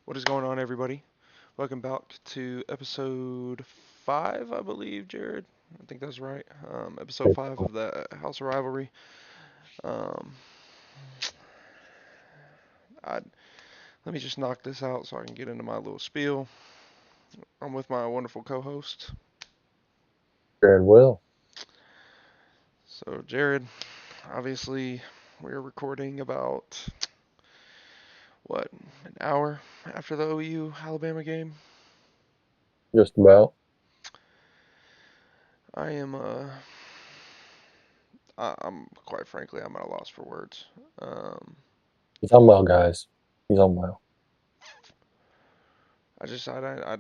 What is going on, everybody? Welcome back to episode 5, I believe, Jared. I think that's right. Episode 5 of the House of Rivalry. Um, I, Let me just knock this out so I can get into my little spiel. I'm with my wonderful co-host. Very well. So, Jared, obviously, we're recording about, what, an hour after the OU Alabama game. Just about. I am, I'm quite frankly, I'm at a loss for words. Um, He's on well, guys. He's on well. I just, I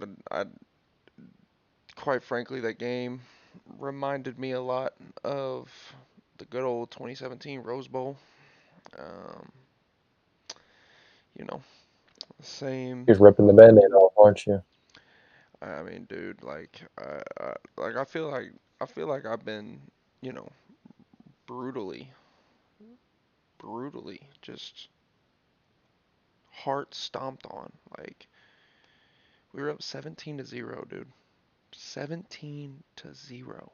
quite frankly, that game reminded me a lot of the good old 2017 Rose Bowl. Um, you know, same. He's ripping the band-aid off, aren't you? I mean, dude, like I feel like I've been, you know, brutally, brutally just heart stomped on. Like we were up 17-0, dude. 17-0,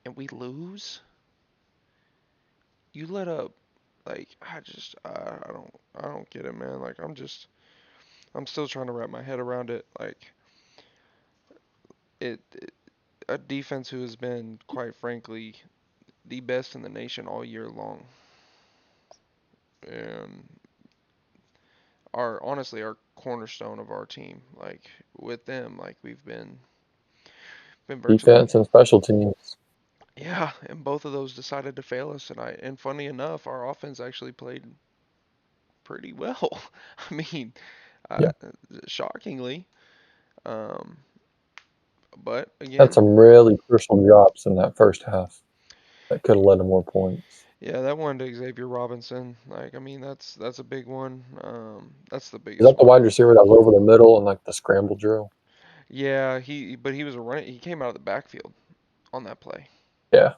and we lose. You let up. Like I don't get it, man. Like I'm still trying to wrap my head around it. Like it a defense who has been, quite frankly, the best in the nation all year long, and honestly our cornerstone of our team. Like with them, like we've been virtually, Defense and special teams. yeah. And both of those decided to fail us, and funny enough, our offense actually played pretty well. I mean, uh, Yeah. shockingly, um, but Had again. some really crucial drops in that first half that could have led to more points. Yeah, that one to Xavier Robinson. Like, I mean, that's a big one. That's the Is biggest that the one. wide receiver that was over the middle and like the scramble drill? Yeah, but he was a run. He came out of the backfield on that play. Yeah.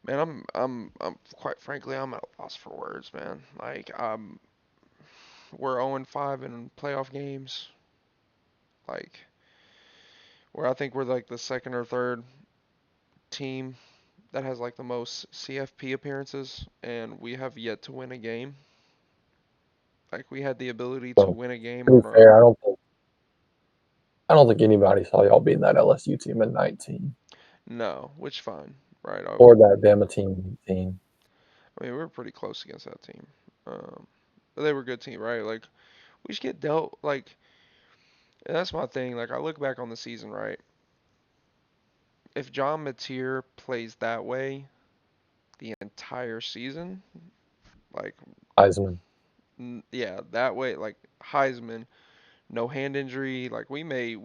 Man, I'm quite frankly, I'm at a loss for words, man. Like, we're 0-5 in playoff games. Like, where I think we're like the second or third team that has like the most CFP appearances, and we have yet to win a game. Like, we had the ability to So win a game to be on our. fair, I don't think anybody saw y'all beating that LSU team in 19 No, which fine, right? or that Bama team in 18. I mean, we were pretty close against that team. Um, but they were a good team, right? Like we just get dealt like, and that's my thing. Like I look back on the season, right? If John Mateer plays that way the entire season, like Heisman. yeah, that way, like Heisman, no hand injury, like we may.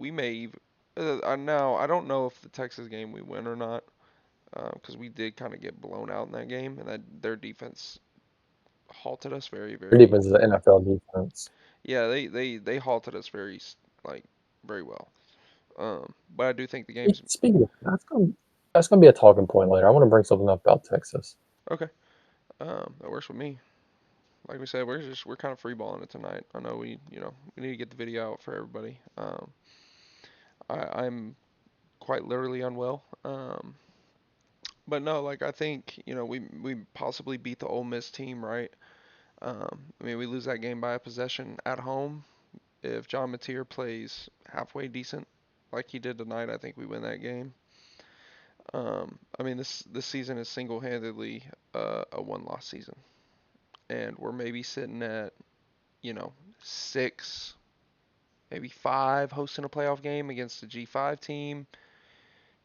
Now I don't know if the Texas game we win or not, because we did kind of get blown out in that game, and that their defense halted us very, Your very. defense is an NFL defense. Yeah, they halted us like very well. But I do think the game's Speaking of that's gonna be a talking point later. I want to bring something up about Texas. okay. That works with me. Like we said, we're kind of free balling it tonight. I know we need to get the video out for everybody. I'm quite literally unwell. But no, like I think we possibly beat the Ole Miss team, right? I mean we lose that game by a possession at home. If John Mateer plays halfway decent, like he did tonight, I think we win that game. I mean, this season is single-handedly a one-loss season, and we're maybe sitting at, 6, maybe 5, hosting a playoff game against a G5 team.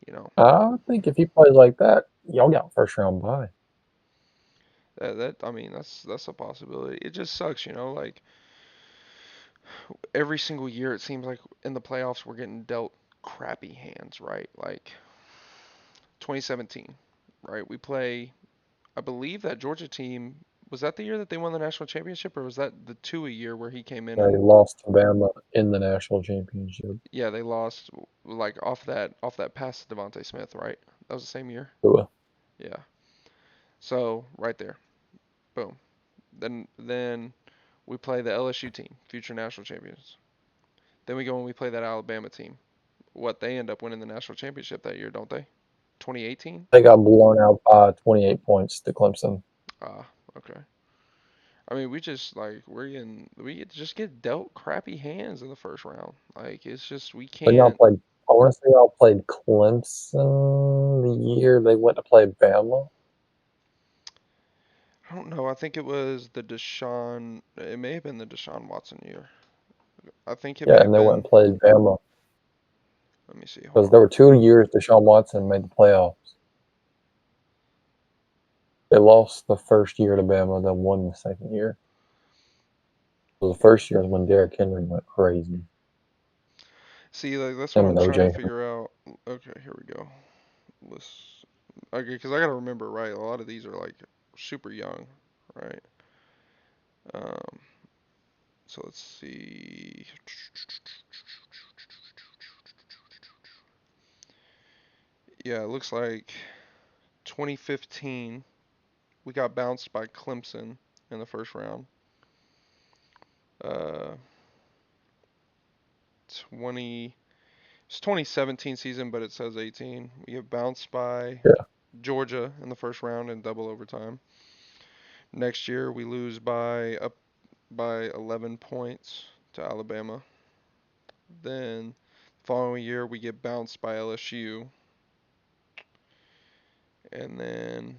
You know, I think if he plays like that, y'all got first round bye. that I mean, that's a possibility. It just sucks, like every single year it seems like in the playoffs we're getting dealt crappy hands, right? Like 2017, right? We play. I believe that Georgia team, was that the year that they won the national championship, or was that the two a year where he came in They and lost to Bama in the national championship. yeah, they lost like off that pass to Devontae Smith, right? That was the same year. Tua. Yeah. So right there, boom. Then we play the LSU team, future national champions. Then we go and we play that Alabama team. What, they end up winning the national championship that year, don't they? 2018? They got blown out by 28 points to Clemson. Ah, okay. I mean, we just like we just get dealt crappy hands in the first round. Like it's just we But y'all can't. played. I want to say y'all played Clemson the year they went to play Bama. I don't know. I think it was the Deshaun. It may have been the Deshaun Watson year. I think it may Yeah, have and they went and been. played Bama Let me see. Hold because on. there were 2 years Deshaun Watson made the playoffs. They lost the first year to Bama, then won the second year. So the first year is when Derrick Henry went crazy. See, like that's what Him I'm and trying to OJ. figure out. Okay, here we go. Let's. Okay, because I gotta remember, right? A lot of these are like super young, right? Um. So let's see. Yeah, it looks like 2015 we got bounced by Clemson in the first round. 20 it's 2017 season, but it says 18. We get bounced by Yeah. Georgia in the first round in double overtime. Next year we lose by up by 11 points to Alabama. Then following year we get bounced by LSU, and then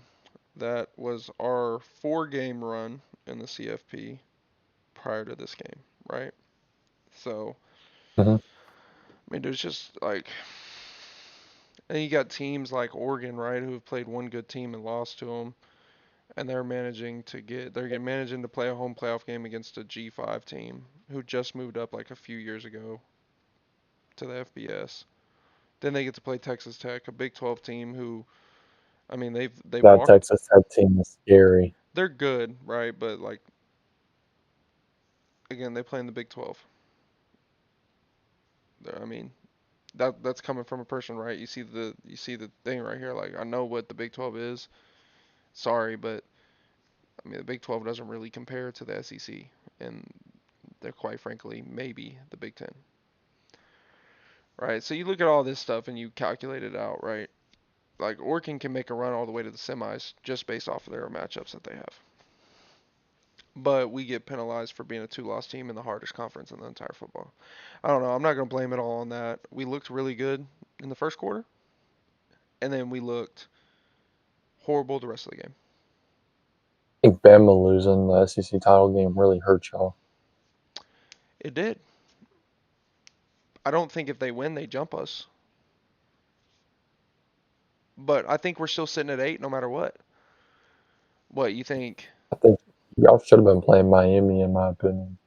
that was our 4 game run in the CFP prior to this game, right? So Hmm. I mean, there's just like, and you got teams like Oregon, right, who have played one good team and lost to them, and they're managing to play a home playoff game against a G5 team who just moved up like a few years ago to the FBS. Then they get to play Texas Tech, a Big 12 team who, I mean, they've That walked, Texas Tech team is scary. they're good, right, but like again, they play in the Big 12. I mean, that's coming from a person, right? You see the thing right here. Like I know what the Big 12 is. Sorry, but I mean, the Big 12 doesn't really compare to the SEC, and they're quite frankly maybe the Big 10, right? So you look at all this stuff and you calculate it out, right? Like Oregon can make a run all the way to the semis just based off of their matchups that they have. But we get penalized for being a two-loss team in the hardest conference in the entire football. I don't know. I'm not going to blame it all on that. We looked really good in the first quarter, and then we looked horrible the rest of the game. I think Bama losing the SEC title game really hurt y'all. It did. I don't think if they win, they jump us. But I think we're still sitting at 8 no matter what. What you think? I think y'all should have been playing Miami, in my opinion.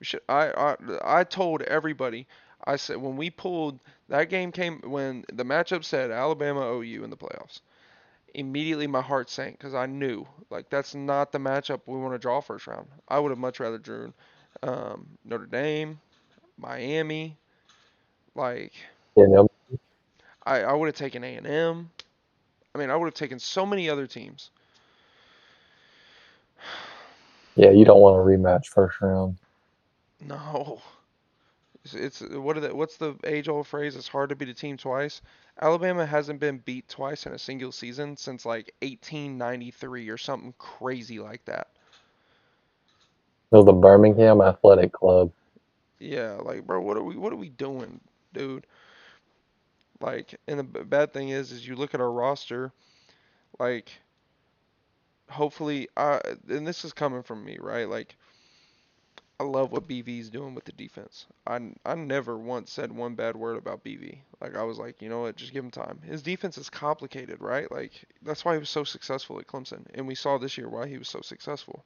We should. I told everybody. I said when we pulled that game came when the matchup said Alabama OU in the playoffs. Immediately my heart sank because I knew like that's not the matchup we want to draw first round. I would have much rather drawn Notre Dame, Miami. Like You know? I would have taken A&M. I mean I would have taken so many other teams. Yeah, you don't want a rematch first round. No, what's the age old phrase? It's hard to beat a team twice. Alabama hasn't been beat twice in a single season since like 1893 or something crazy like that. It was the Birmingham Athletic Club. Yeah, like bro, what are we doing, dude? Like, and the bad thing is you look at our roster, like hopefully, and this is coming from me, right? Like I love what BV's doing with the defense. I never once said one bad word about BV. Like I was like, you know what, just give him time. His defense is complicated, right? Like that's why he was so successful at Clemson, and we saw this year why he was so successful.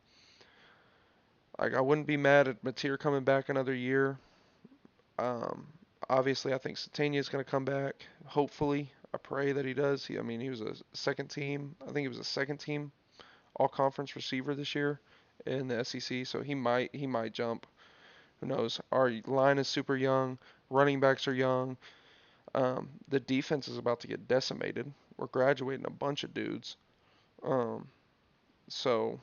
Like I wouldn't be mad at Mateer coming back another year. Um, Obviously, I think Satania is going to come back. Hopefully, I pray that he does. I mean, he was a second team. I think he was a second team All Conference receiver this year in the SEC, so he might jump. Who knows? Our line is super young. Running backs are young. The defense is about to get decimated. We're graduating a bunch of dudes. Um, so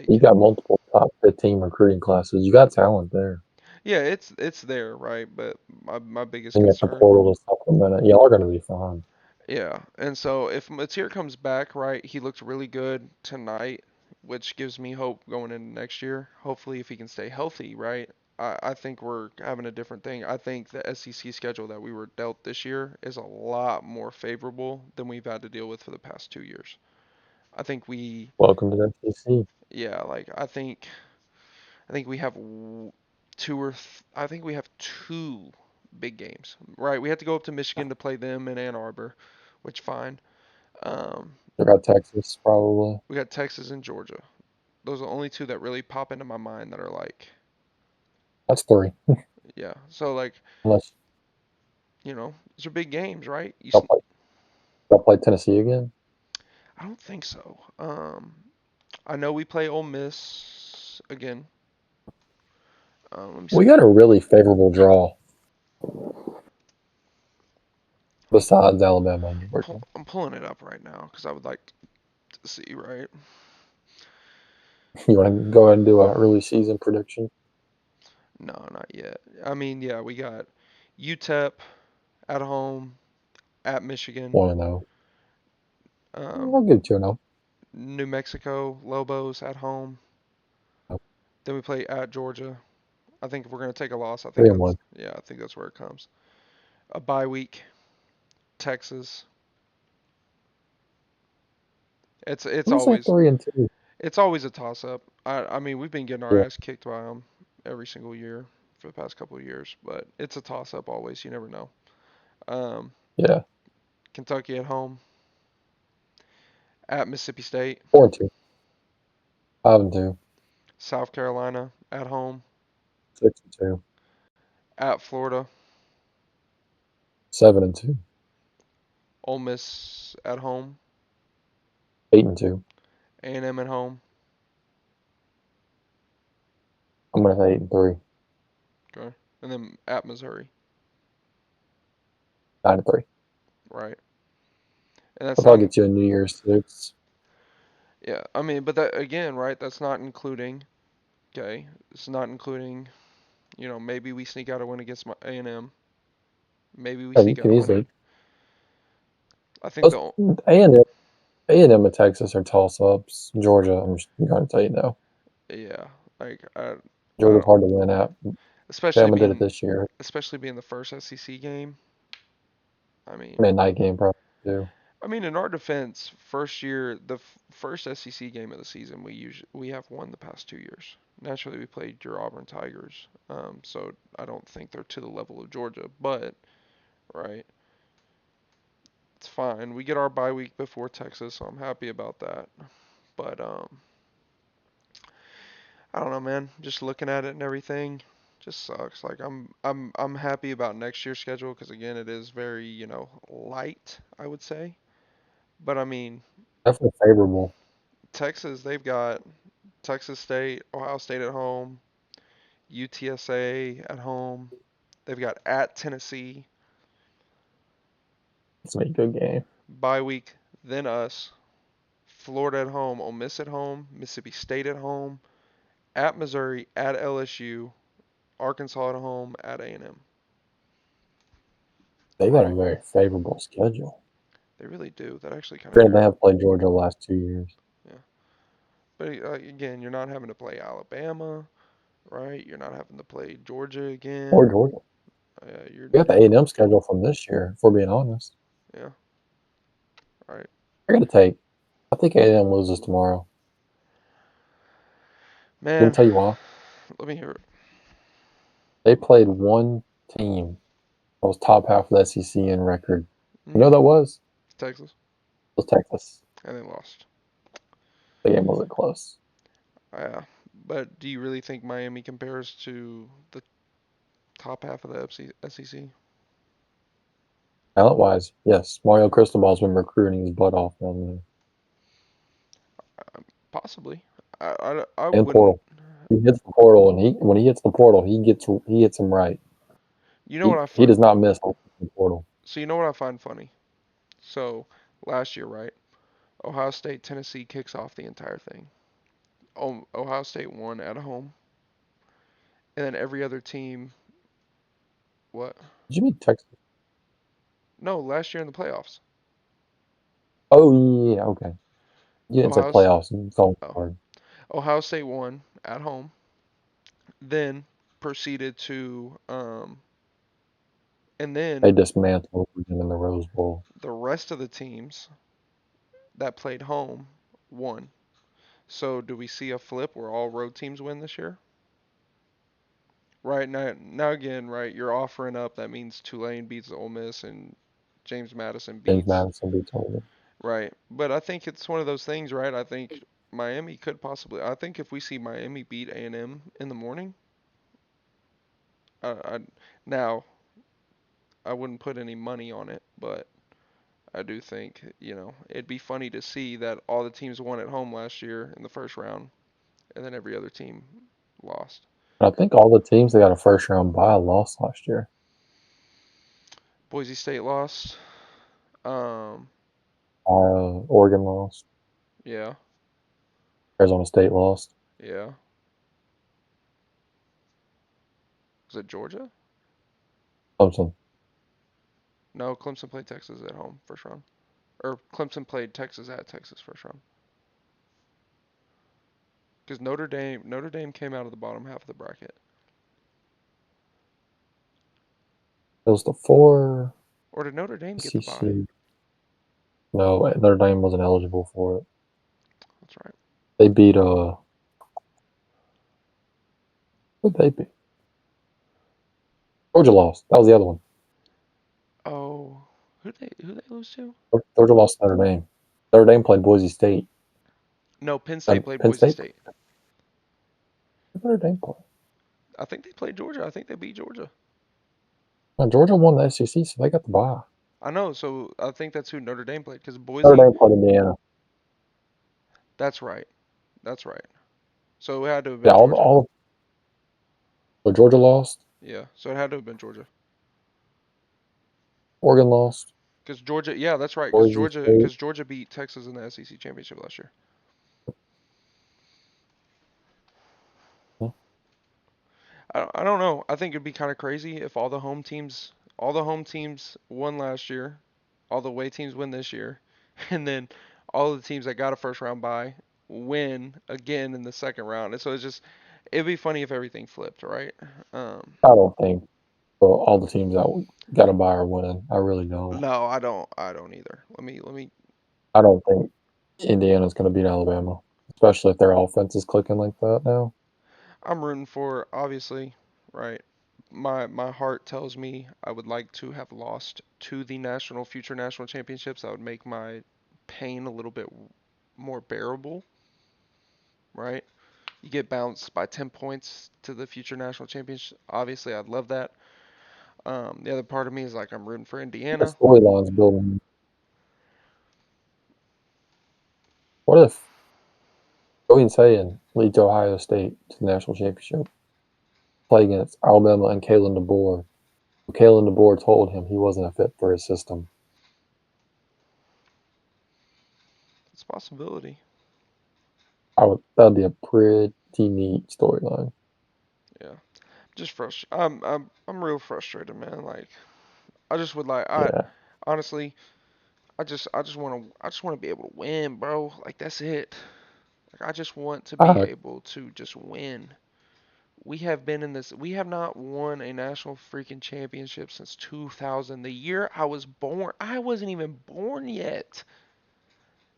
You Like, got multiple top 15 recruiting classes. You got talent there. yeah, it's there, right? But my biggest And you got the concern, portal to supplement it. Y'all are going to be fine. yeah. And so if Mateer comes back, right, he looked really good tonight, which gives me hope going into next year. Hopefully, if he can stay healthy, right? I think we're having a different thing. I think the SEC schedule that we were dealt this year is a lot more favorable than we've had to deal with for the past 2 years. I think we, Welcome to the SEC. yeah, like I think we have I think we have two big games, right? We have to go up to Michigan to play them in Ann Arbor, which fine. Um, You got Texas, probably. we got Texas and Georgia. Those are the only two that really pop into my mind that are like, That's three. yeah. So like, Unless those are big games, right? y'all play, y'all play Tennessee again. I don't think so. I know we play Ole Miss again. Let me We see. got a really favorable draw besides Alabama and Georgia. I'm pulling it up right now because I would like to see, right? You want to go ahead and do a early season prediction? No, not yet. I mean, yeah, we got UTEP at home, at Michigan, 1-0. um, I'll give it 2-0. New Mexico, Lobos at home. Nope. Then we play at Georgia. I think if we're gonna take a loss, I think 3 and that's 1. yeah, I think that's where it comes. A bye week, Texas. It's I'm gonna say always 3-2. it's always a toss up. I mean we've been getting our Yeah, ass kicked by them every single year for the past couple of years, but it's a toss up always. You never know. Um, yeah. Kentucky at home, at Mississippi State, 4-2. 5-2. South Carolina at home, 6-2. at Florida, 7-2. Ole Miss at home, 8-2. A&M at home. I'm gonna say 8-3. Okay, and then at Missouri, 9-3. right? And that's I'll not probably get you a New Year's 6. yeah. I mean, but that again, right? That's not including. Okay, it's not including. Maybe we sneak out a win against A&M. Maybe we Yeah, you sneak out can a win. easily. I think Those the A&M and Texas are toss-ups. Georgia, I'm just going to tell you no. yeah, like I Georgia's don't, hard to win at. especially Bama did it being this year. especially being the first SEC game. I mean, Midnight game probably too. in our defense, first year, the first SEC game of the season, we have won the past 2 years. Naturally, we played your Auburn Tigers, so I don't think they're to the level of Georgia, but right, it's fine. We get our bye week before Texas, so I'm happy about that. But I don't know, man. Just looking at it and everything, just sucks. Like I'm happy about next year's schedule because again, it is very light, I would say. But I mean, Definitely favorable. Texas, they've got Texas State, Ohio State at home, UTSA at home. They've got at Tennessee, It's gonna be a good game. bye week, then us, Florida at home, Ole Miss at home, Mississippi State at home, at Missouri, at LSU, Arkansas at home, at A&M. They got a Like very favorable schedule. they really do. That actually kind of Granted, they hurt. have played Georgia the last 2 years. Yeah. But again, you're not having to play Alabama, right? You're not having to play Georgia Or again. Georgia. You're We got the you're A&M schedule from this year, if we're being honest. yeah, right. I gotta take. I think A&M loses tomorrow. Let me Man, tell you why. let me hear it. They played one team that was top half of the SEC in record. You know Hmm. who that was? Texas, It was Texas. and they lost. The game wasn't close. Yeah, but do you really think Miami compares to the top half of the SEC? Talent wise, yes. Mario Cristobal's been recruiting his butt off down there. Possibly. I And wouldn't. portal. He hits the portal, and he when he hits the portal, he hits him right. You know what He does not miss on the portal. So you know what I find funny? So last year, right? Ohio State, Tennessee kicks off the entire thing. Ohio State won at home, and then every other team. What? Did you mean Texas? No, last year in the playoffs. Oh yeah, okay. You didn't say Ohio S- playoffs. It's all oh, hard. Ohio State won at home, then proceeded and They then dismantled them in the Rose Bowl. the rest of the teams that played home won. So do we see a flip where all road teams win this year? Right now again, right? You're offering up that means Tulane beats Ole Miss and James Madison James beats Madison beats Oregon. right. But I think it's one of those things, right? I think Miami could possibly. I think if we see Miami beat A&M in the morning, I now I wouldn't put any money on it, but I do think it'd be funny to see that all the teams won at home last year in the first round, and then every other team lost. But I think all the teams that got a first round bye lost last year. Boise State lost. Um, Oregon lost. yeah, Arizona State lost. yeah. Was it Georgia? Clemson. No, Clemson played Texas at home first round. Or Clemson played Texas at Texas first round. Because Notre Dame came out of the bottom half of the bracket. It was the four Or did Notre Dame get the bye? SEC. No, their name wasn't eligible for it. That's right. They beat who they beat? Georgia lost. That was the other one. Oh, who they lose to? Georgia lost to Notre Dame. Notre Dame played Boise State. No, Penn State played Penn Boise State. State. Notre Dame played. I think they played Georgia. I think they beat Georgia. No, Georgia won the SEC, so they got the bye. I know, so I think that's who Notre Dame played. Because Notre Boise, Dame played Indiana. that's right. That's right. So it had to have Yeah, been Georgia. so Georgia lost. Yeah, so it had to have been Georgia. Oregon lost. Because Georgia, yeah, that's right. Because Boise Georgia, State. because Georgia beat Texas in the SEC championship last year. Yeah, I don't know. I think it'd be kind of crazy if all the home teams won last year, all the away teams win this year, and then all the teams that got a first round bye win again in the second round. And so it'd be funny if everything flipped, right? Um, I don't think all the teams that got a bye are winning. I really don't. no, I don't. I don't either. Let me. I don't think Indiana's going to beat Alabama, especially if their offense is clicking like that now. I'm rooting for obviously, right? My heart tells me I would like to have lost to the future national championships. That would make my pain a little bit more bearable, right? You get bounced by 10 points to the future national championship. Obviously, I'd love that. The other part of me is like I'm rooting for The Indiana. storyline's building. What if Joey and Sayan lead to Ohio State to the national championship, play against Alabama and Kalen DeBoer? Kalen DeBoer told him he wasn't a fit for his system. It's a possibility. That'd be a pretty neat storyline. Yeah, just frustrated. I'm real frustrated, man. Like I just would like I Yeah. honestly I just want to be able to win, bro. Like that's it. Like I just want to be I, able to just win. We have been in this. We have not won a national freaking championship since 2000. The year I was born. I wasn't even born yet.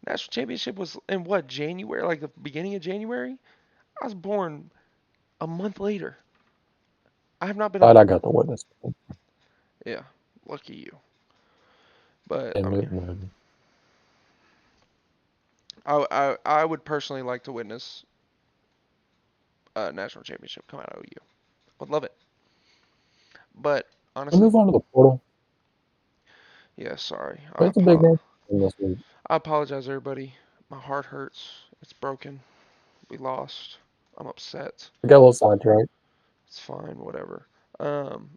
National championship was in what, January? Like the beginning of January? I was born a month later. I have not been Glad a I got to witness it yeah, lucky you. But I in mean, Newton. I would personally like to witness a national championship come out of OU. Would love it. But We honestly, move on to the portal. yeah, sorry. It's a big name this week. I apologize, everybody. My heart hurts. It's broken. We lost. I'm upset. We got a little sidetracked. It's fine, whatever.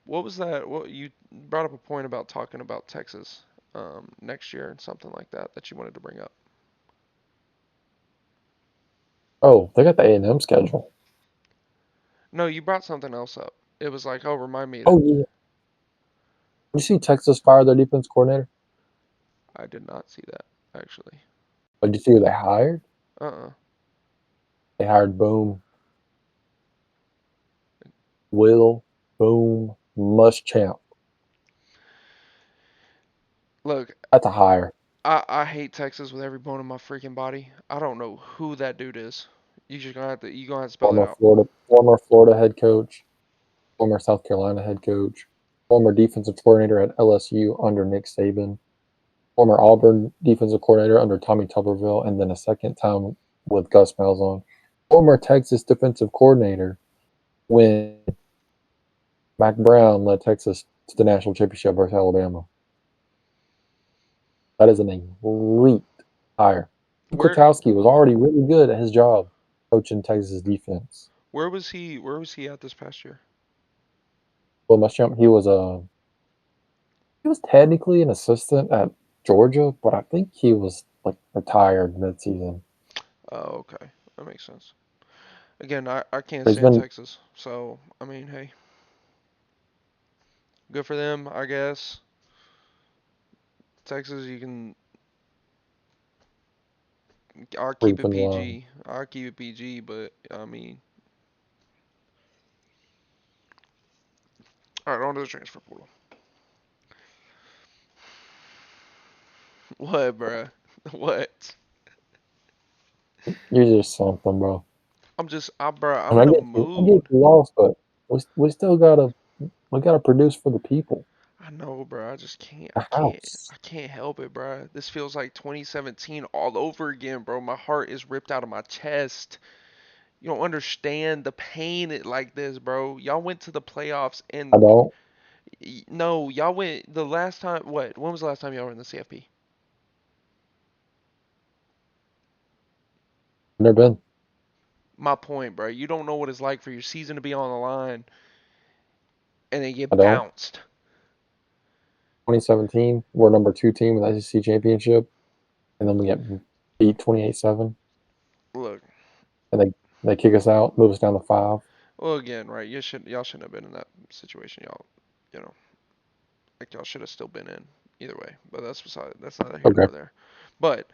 What was that? What you brought up a point about talking about Texas next year and something like that that you wanted to bring up. Oh, they got the A&M schedule. No, you brought something else up. It was like, oh, remind me to. Oh yeah. Did you see Texas fire their defense coordinator? I did not see that actually. But did you see who they hired? Uh-uh. They hired Boom, Will, Boom, Muschamp. Look, That's a hire. I hate Texas with every bone in my freaking body. I don't know who that dude is. You gonna have to spell it out. Former Florida head coach, former South Carolina head coach, former defensive coordinator at LSU under Nick Saban, former Auburn defensive coordinator under Tommy Tuberville, and then a second time with Gus Malzahn. Former Texas defensive coordinator when Mac Brown led Texas to the national championship versus Alabama. That is an elite hire. Where Kwiatkowski was already really good at his job coaching Texas defense. where was he at this past year? Well, Muschamp, he was technically an assistant at Georgia, but I think he was like retired midseason. Oh, okay. That makes sense. Again, I can't But he's stand been Texas. So, I mean, hey, good for them, I guess. Texas, you can I'll keep it proven wrong. PG. I'll keep it PG, but I mean, all right, on to the transfer portal. What, bruh? What? You're just something, bro. Bruh, I I'm mean, in a I get mood. you lost, but we still gotta produce for the people, I know, bro. I just can't. the house. I can't help it, bro. This feels like 2017 all over again, bro. My heart is ripped out of my chest. You don't understand the pain like this, bro. Y'all went to the playoffs I and don't. no, y'all went the last time. What? When was the last time y'all were in the CFP? Never been. My point, bro. You don't know what it's like for your season to be on the line and then I get don't. bounced. 2017, we're number two team in the SEC championship, and then we get beat 28-7, Look, and they kick us out, move us down to five. well, again, right? Y'all shouldn't have been in that situation. You know, like y'all should have still been in either way. But that's neither here Okay, nor there. But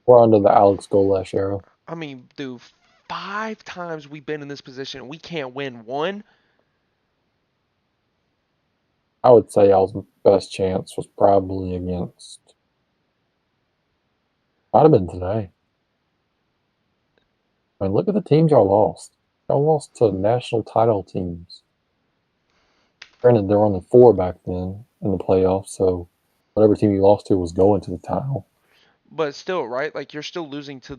we're under the Alex Golesh era. I mean, dude, 5 times we've been in this position. We can't win one. I would say y'all's best chance was probably against. Might have been today. I mean, look at the teams y'all lost. Y'all lost to national title teams. Granted, there were only four back then in the playoffs, so whatever team you lost to was going to the title. But still, right? Like you're still losing to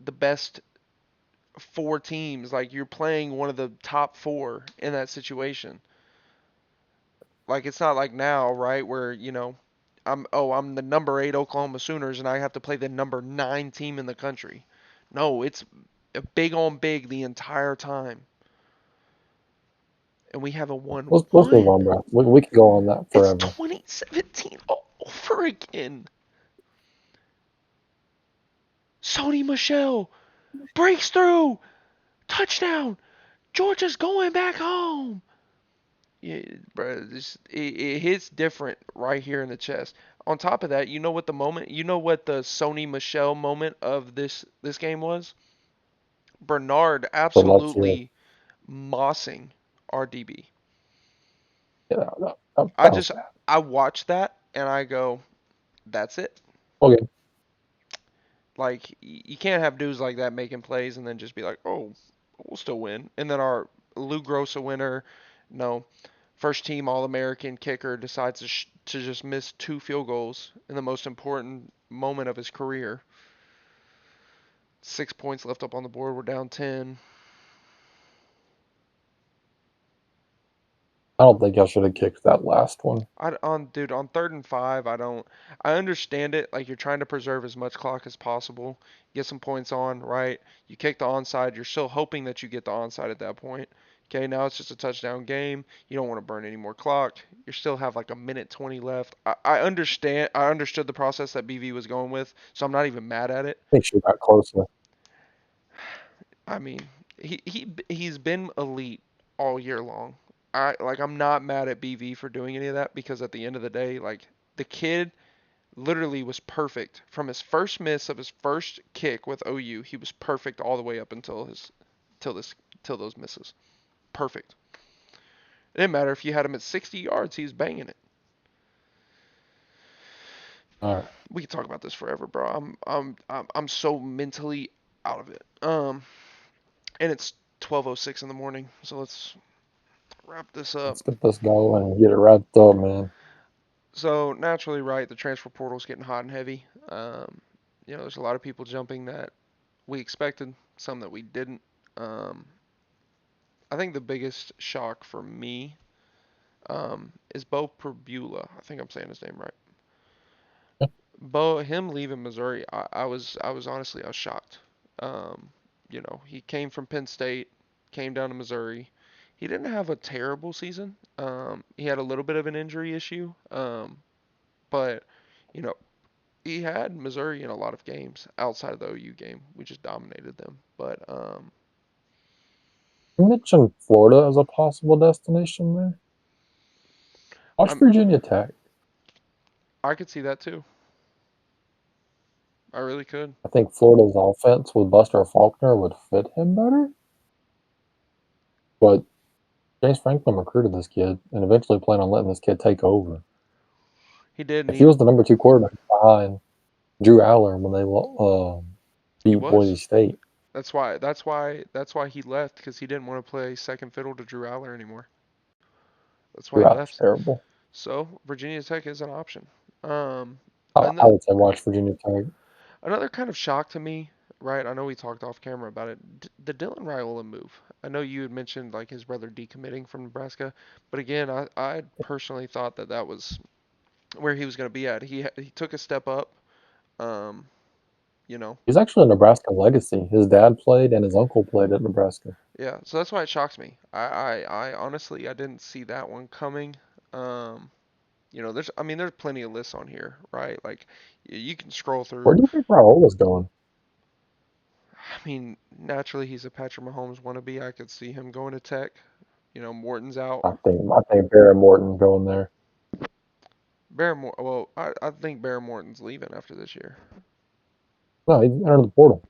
the best 4 teams. Like you're playing one of the top 4 in that situation. Like it's not like now, right, where I'm the number 8 Oklahoma Sooners and I have to play the number 9 team in the country. No, it's a big on big the entire time, and we haven't won Let's move one. on, bro. We could go on that It's forever. 2017 all over again. Sony Michelle breaks through, touchdown. Georgia's going back home. Yeah, bro, it hits different right here in the chest. On top of that, you know what the Sony Michelle moment of this game was? Bernard So let's hear. absolutely mossing our DB. Yeah, I that was just bad. I watched that and I go, that's it. Okay, Like you can't have dudes like that making plays and then just be like, oh, we'll still win. And then our Lou Grossa winner, no, first team All American kicker decides to just miss 2 field goals in the most important moment of his career. 6 points left up on the board. We're down 10. I don't think y'all should have kicked that last one. Dude, on 3rd and 5, I don't. I understand it. Like you're trying to preserve as much clock as possible, get some points on, right? You kick the onside. You're still hoping that you get the onside at that point. Okay, now it's just a touchdown game. You don't want to burn any more clock. You still have like a minute 20 left. I understand. I understood the process that BV was going with, so I'm not even mad at it. I think she got closer. I mean, he's been elite all year long. I'm not mad at BV for doing any of that because at the end of the day, like the kid literally was perfect from his first miss of his first kick with OU. He was perfect all the way up until his till this till those misses. Perfect. It didn't matter if you had him at 60 yards, he was banging it. All right, We could talk about this forever, bro. I'm so mentally out of it. And it's 12:06 in the morning, so let's wrap this up. let's get this going and get it wrapped up, man. So naturally, right, the transfer portal's getting hot and heavy. There's a lot of people jumping that we expected, some that we didn't. Um, I think the biggest shock for me is Bo Perbula. I think I'm saying his name right. Him leaving Missouri, I was honestly I was shocked. He came from Penn State, came down to Missouri. He didn't have a terrible season. He had a little bit of an injury issue, but you know he had Missouri in a lot of games outside of the OU game. We just dominated them. But You mentioned Florida as a possible destination there. Watch I'm Virginia Tech. I could see that too. I really could. I think Florida's offense with Buster Faulkner would fit him better, but James Franklin recruited this kid and eventually planned on letting this kid take over. He did, and If he was the number two quarterback behind Drew Aller when they he beat Boise was. State, That's why he left because he didn't want to play second fiddle to Drew Aller anymore. That's why Drew he Aller's left. terrible. So Virginia Tech is an option. Um, I, and I the, would say watch Virginia Tech. Another kind of shock to me, right? I know we talked off camera about it. The Dylan Raiola move. I know you had mentioned like his brother decommitting from Nebraska, but again, I personally thought that was where he was going to be at. He took a step up. Um, you know, He's actually a Nebraska legacy. His dad played and his uncle played at Nebraska. yeah. So that's why it shocks me. I honestly I didn't see that one coming. Um, there's plenty of lists on here, right? Like you can scroll Where through. do you think Raiola's going? I mean, naturally he's a Patrick Mahomes wannabe. I could see him going to Tech. Morton's out. I think Barrett Morton's going there. Barrymore. Well, I think Barry Morton's leaving after this year. No, he entered the portal.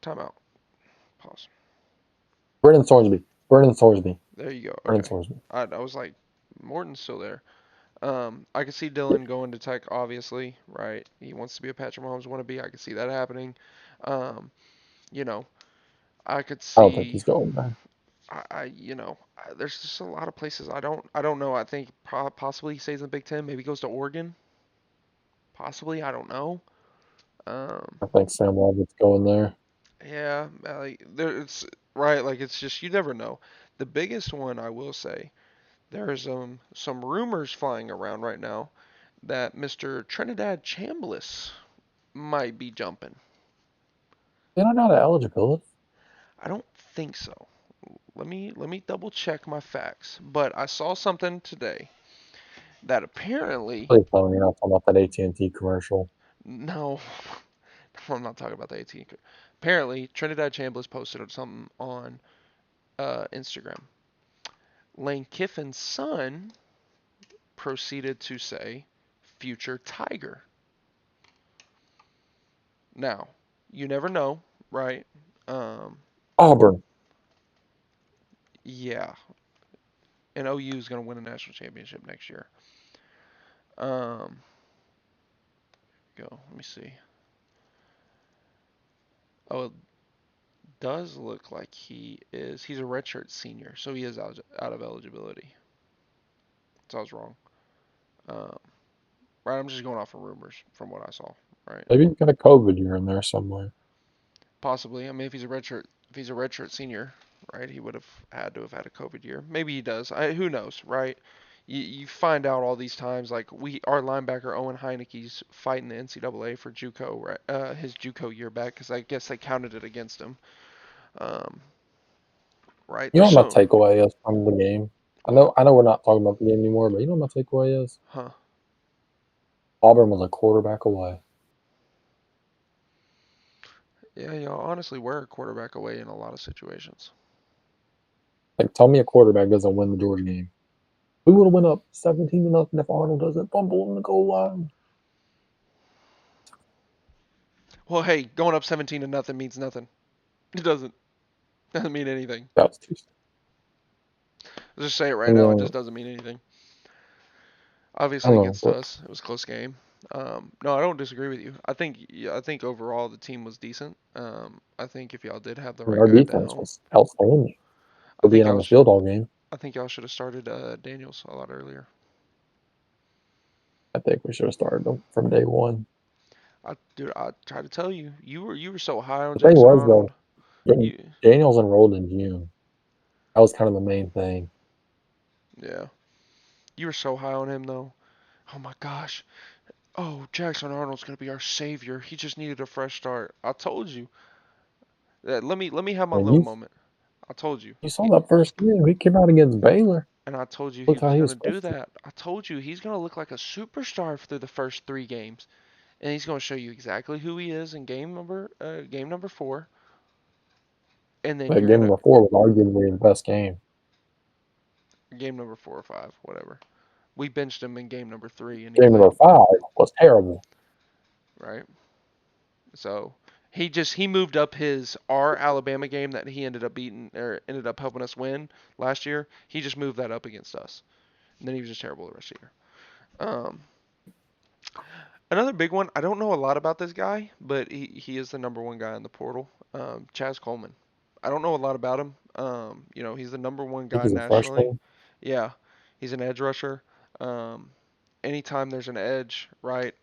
Timeout. Pause. Brennan Sorsby. Brennan Sorsby. There you go. Brennan Okay. Sorsby. I was like, Morton's still there. I could see Dylan going to Tech, obviously, right? He wants to be a Patrick Mahomes wannabe. I could see that happening. Um, you know, I could I don't think see. he's going there. There's just a lot of places I don't know. I think possibly he stays in the Big Ten. Maybe goes to Oregon. Possibly. I don't know. Um, I think Sam Levitt's going there. yeah, like there, it's right. Like it's just you never know. The biggest one I will say, there's some rumors flying around right now that Mr. Trinidad Chambliss might be jumping. They don't know the eligibility. I don't think so. Let me double check my facts. But I saw something today that apparently Please tell me you're not talking about that AT&T commercial. no, I'm not talking about the 18. Apparently Trinidad Chambliss posted something on Instagram. Lane Kiffin's son proceeded to say future Tiger. Now, you never know, right? Um, Auburn. yeah, and OU is going to win a national championship next year. Um, Let me see. Oh, it does look like he's a redshirt senior, so he is out of eligibility. So I was wrong. Um, right, I'm just going off of rumors from what I saw. Right, Maybe he's got a COVID year in there somewhere. possibly. I mean, if he's a redshirt senior, right, he would have had to have had a COVID year. Maybe he does. Who knows, right? You find out all these times, like our linebacker Owen Heineke's fighting the NCAA for JUCO, right, his JUCO year back, because I guess they counted it against him. Um, right? You know There's what my so takeaway is from the game? I what? know I know we're not talking about the game anymore, but you know what my takeaway is? Huh? Auburn was a quarterback away. Yeah, y'all honestly were a quarterback away in a lot of situations. Like, tell me a quarterback doesn't win the Georgia game. We would have went up 17-0 if Arnold doesn't fumble in the goal line. Well, hey, going up 17 to nothing means nothing. It doesn't mean anything. That was too. Let's just say it right And now. It then just doesn't mean anything. I Obviously don't know, against but us, it was a close game. No, I don't disagree with you. I think yeah, I think overall the team was decent. I think if y'all did have the I mean, right our guy at the defense helm, was outstanding I for think being on y'all the sh- field all game. I think y'all should have started Daniels a lot earlier. I think we should have started them from day one. I tried to tell you, you were so high on The thing Jackson was though, Arnold. You Daniels enrolled in June. That was kind of the main thing. yeah, you were so high on him though. Oh my gosh. Oh, Jackson Arnold's gonna be our savior. He just needed a fresh start. I told you. Let me have my I mean, little moment. I told you. you saw that first game. He came out against Baylor. And I told you he Looked how was he going was to do supposed to. that. I told you he's going to look like a superstar through the first 3 games, and he's going to show you exactly who he is in game number 4, and then But you're game gonna number 4 was arguably the best game. game number 4 or 5, whatever. We benched him in game number 3, and he Game number played 5 was terrible. right. So he moved up our Alabama game that he ended up beating or ended up helping us win last year. He just moved that up against us, and then he was just terrible the rest of the year. Another big one. I don't know a lot about this guy, but he is the number one guy in the portal. Chaz Coleman. I don't know a lot about him. He's the number one I think guy he's a nationally. freshman. Yeah, he's an edge rusher. Um, anytime there's an edge, right?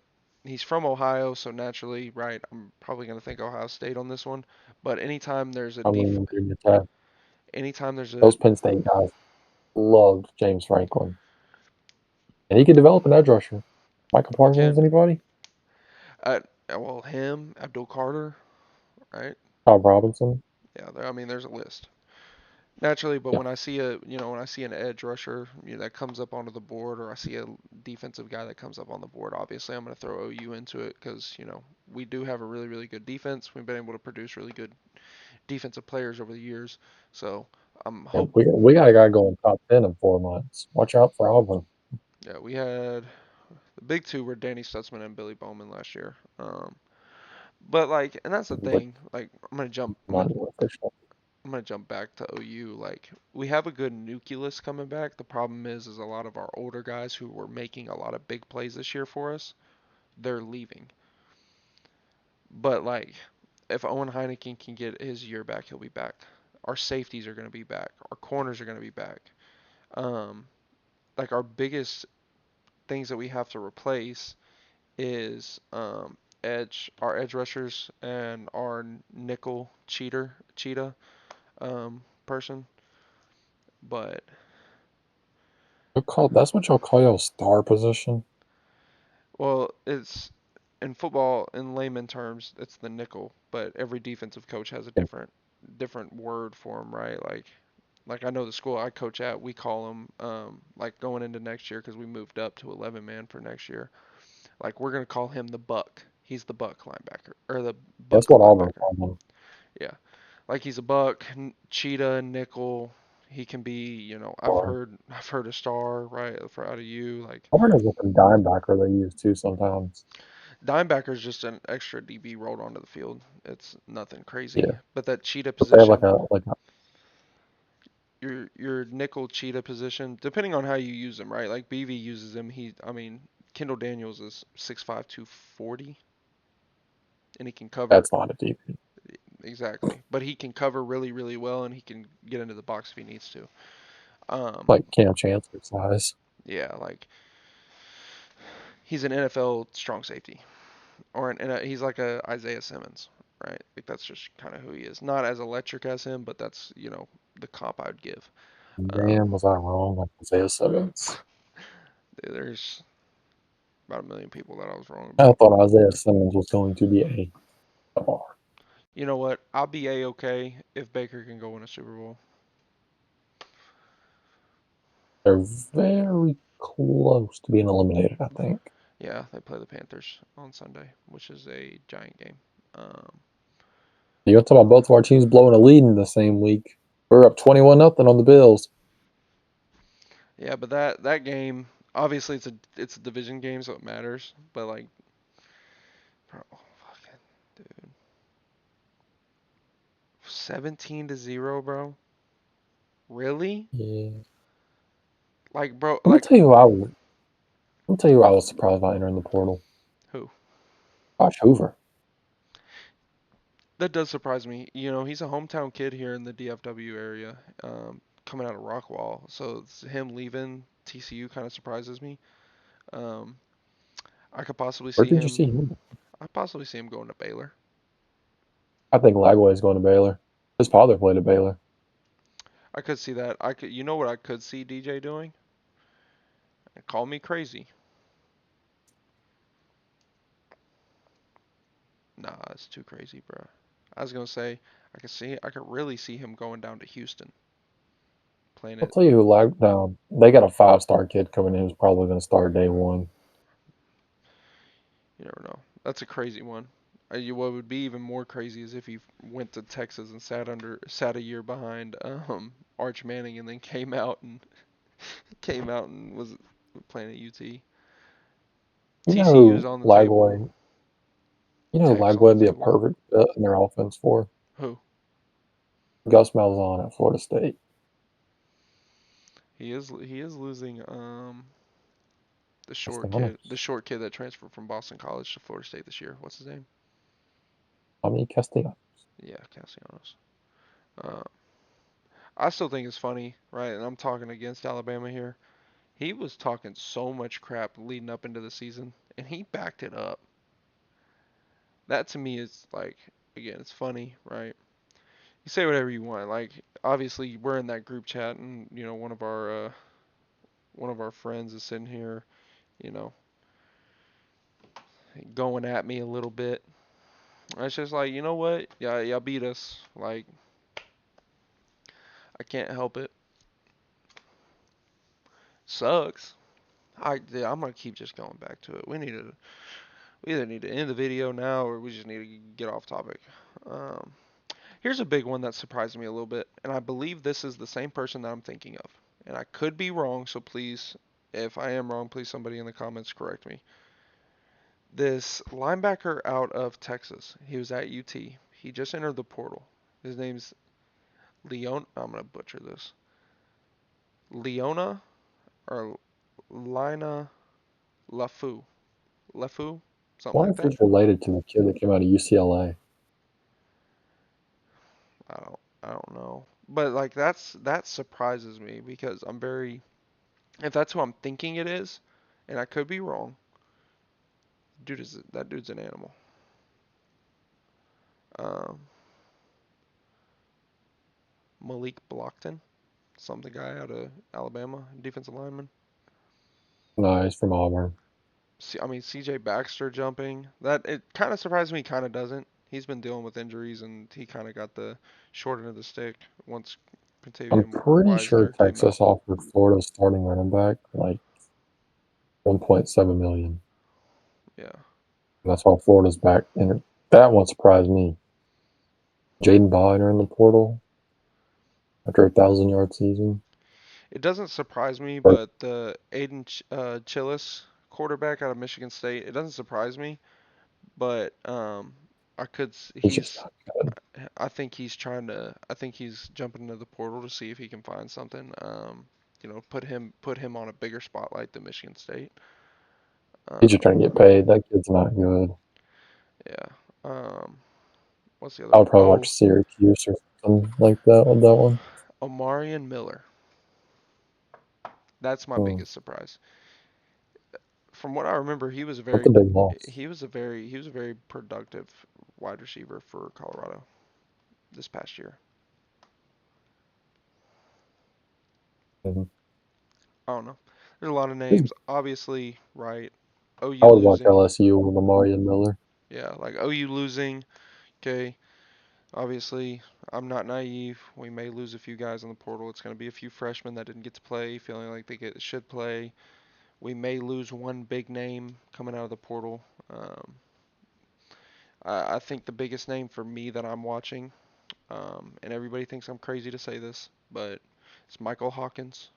He's from Ohio, so naturally, right? I'm probably gonna think Ohio State on this one. But I mean, Virginia Tech. anytime there's a Those Penn State guys loved James Franklin. And he could develop an edge rusher. Michael he Parsons, can, anybody? well, him, Abdul Carter, right? Bob Robinson. Yeah, I mean, there's a list. Naturally, but Yeah. when I see an edge rusher, that comes up onto the board, or I see a defensive guy that comes up on the board, obviously I'm going to throw OU into it because we do have a really really good defense. We've been able to produce really good defensive players over the years. So I'm And hope we got a guy going top 10 in 4 months. Watch out for Auburn. yeah we had the big two were Danny Stutzman and Billy Bowman last year. But like, and that's the But thing. Like I'm gonna jump. not even official. I'm gonna jump back to OU. Like we have a good nucleus coming back. The problem is a lot of our older guys who were making a lot of big plays this year for us, they're leaving. But like, if Owen Heineken can get his year back, he'll be back. Our safeties are gonna be back. Our corners are gonna be back. Um, like our biggest things that we have to replace is our edge rushers and our nickel cheetah person. But That's what y'all call your star position? well, it's in football in layman terms, it's the nickel, but every defensive coach has a Yeah, different word for them, right? Like I know the school I coach at, we call them like going into next year because we moved up to 11 man for next year. Like we're gonna call him the buck. He's the buck linebacker or the that's buck what Auburn linebacker. called him. Yeah, like he's a buck, cheetah, nickel. He can be, Star. I've heard a star, right, for out of you. Like Auburn has like a dime backer they use too sometimes. Dimebacker is just an extra DB rolled onto the field. It's nothing crazy. Yeah. But that cheetah But they have position, like a your nickel cheetah position, depending on how you use him, right? Like BV uses him. I mean, Kendall Daniels is 6'5", 240, and he can cover that's not a DB. exactly. But he can cover really, really well, and he can get into the box if he needs to. Um, Like Cam Chancellor size. yeah, like he's an NFL strong safety, he's like a Isaiah Simmons, right? Like that's just kind of who he is. Not as electric as him, but that's the comp I'd give. Um, Man, was I wrong on Isaiah Simmons? there's about a million people that I was wrong I about. thought Isaiah Simmons was going to be a star. You know what? I'll be a-okay if Baker can go win a Super Bowl. They're very close to being eliminated, I think. Yeah, they play the Panthers on Sunday, which is a giant game. Um, You want to talk about both of our teams blowing a lead in the same week? We're up 21-0 on the Bills. Yeah, but that game, obviously it's a division game, so it matters. But like, bro, fucking dude, 17-0, really? Yeah. Like, bro, I'm gonna like tell you who I was. I'm gonna tell you who I was surprised by entering the portal. who? Josh Hoover. That does surprise me. He's a hometown kid here in the DFW area, coming out of Rockwall. So him leaving TCU kind of surprises me. Um, I could possibly Where see did you him. see him? I possibly see him going to Baylor. I think Lagway is going to Baylor. His father played at Baylor. I could see that. I could. You know what I could see DJ doing? Call me crazy. Nah, it's too crazy, bro. I was gonna say I could really see him going down to Houston, playing I'll it. tell you who now they got a 5-star kid coming in who's probably going to start day one. You never know. That's a crazy one. What would be even more crazy is if he went to Texas and sat a year behind Arch Manning and then came out and was playing at UT. You know TCU's who on the table. Lagway? You know who Tech's on Lagway the would be a table. perfect fit in their offense for? Who? Gus Malzahn at Florida State. He is losing That's the honors. the short kid that transferred from Boston College to Florida State this year. What's his name? I mean, Castillo. Yeah, Castellanos. Uh, I still think it's funny, right? And I'm talking against Alabama here. He was talking so much crap leading up into the season, and he backed it up. That to me is like, again, it's funny, right? You say whatever you want. Like, obviously, we're in that group chat, and one of our friends is sitting here, you know, going at me a little bit. It's just like, you know what? Yeah, y'all beat us. Like, I can't help it. Sucks. Yeah, I'm gonna keep just going back to it. We either need to end the video now, or we just need to get off topic. Um, Here's a big one that surprised me a little bit, and I believe this is the same person that I'm thinking of. And I could be wrong, so please, if I am wrong, please somebody in the comments correct me. This linebacker out of Texas, he was at UT. He just entered the portal. His name's Leon. I'm gonna butcher this. Leona or Lina LaFou. LaFou, I something wonder like if that. he's related to the kid that came out of UCLA. I don't know. But like that surprises me because I'm very if that's who I'm thinking it is, and I could be wrong. That dude's an animal. Um, Malik Blockton, some the guy out of Alabama, defensive lineman. No, he's from Auburn. I mean CJ Baxter jumping. That it kind of surprised me, kind of doesn't. He's been dealing with injuries, and he kind of got the short end of the stick once I'm Contavious pretty sure Wisener came out. Texas offered Florida's starting running back like 1.7 million. Yeah, That's why Florida's back. And that one surprised me. Jaden Balliner in the portal after 1,000-yard season. it doesn't surprise me, But but the Chillis quarterback out of Michigan State, it doesn't surprise me, but I could he's just he's not good. I think he's trying to. I think he's jumping into the portal to see if he can find something. Put him on a bigger spotlight than Michigan State. He's just trying Um, to get paid. That kid's not good. yeah. Um, what's the other I one? would probably watch Oh, Syracuse or something like that with that one. Omarion Miller. That's my Hmm. biggest surprise. From what I remember, That's a big loss. he was a very productive wide receiver for Colorado this past year. Mhm. I don't know. There's a lot of He's, names, obviously, right? I OU would watch losing, LSU with Lamar and Miller. yeah, like OU losing. Okay, obviously, I'm not naive. We may lose a few guys in the portal. It's going to be a few freshmen that didn't get to play, feeling like should play. We may lose one big name coming out of the portal. Um, I think the biggest name for me that I'm watching, and everybody thinks I'm crazy to say this, but it's Michael Hawkins.